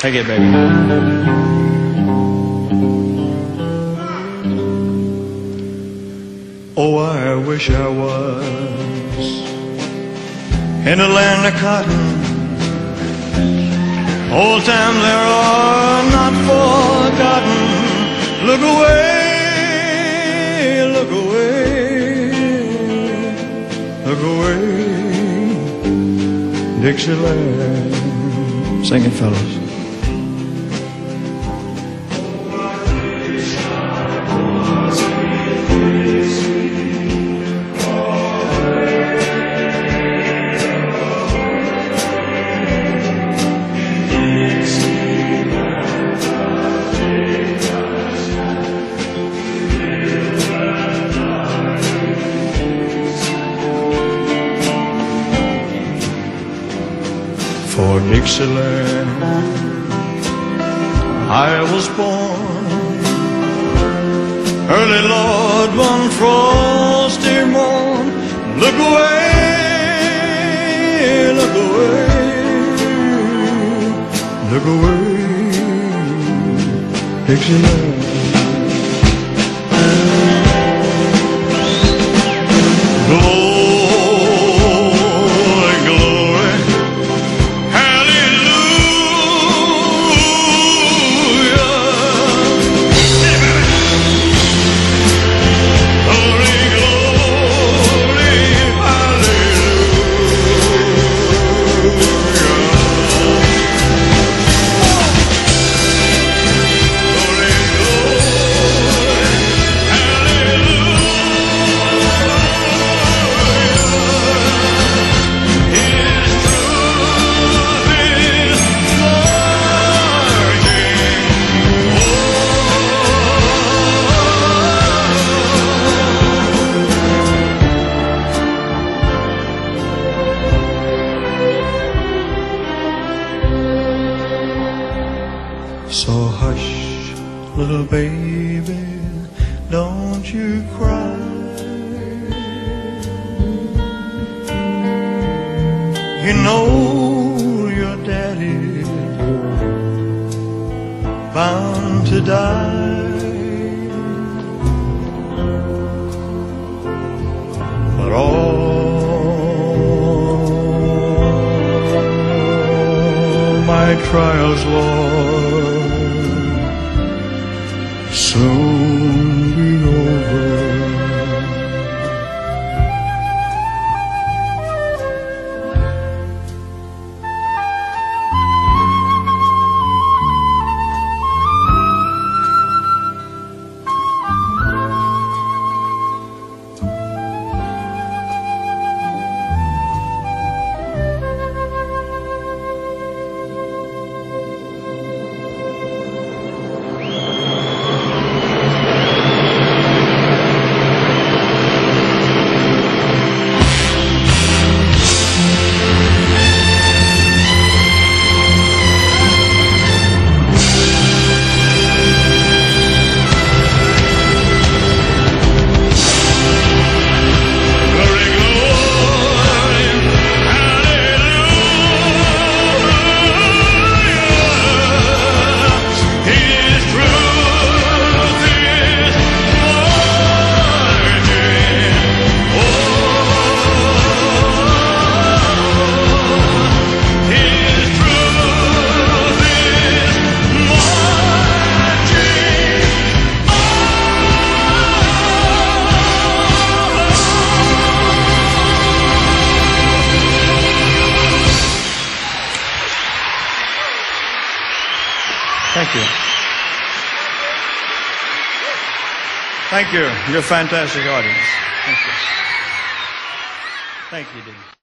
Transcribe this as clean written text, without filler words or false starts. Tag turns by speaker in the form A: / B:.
A: Take it, baby.
B: Oh, I wish I was in a land of cotton. Old times there are not forgotten. Look away, look away, look away, Dixieland.
A: Sing it, fellas.
B: For Dixieland I was born, early Lord, one frosty morn. Look away, look away, look away, Dixieland. So hush, little baby, don't you cry. You know your daddy's bound to die. But all my trials, Lord, soon be over. Thank you. Thank you. You're a fantastic audience. Thank you. Thank you, Dean.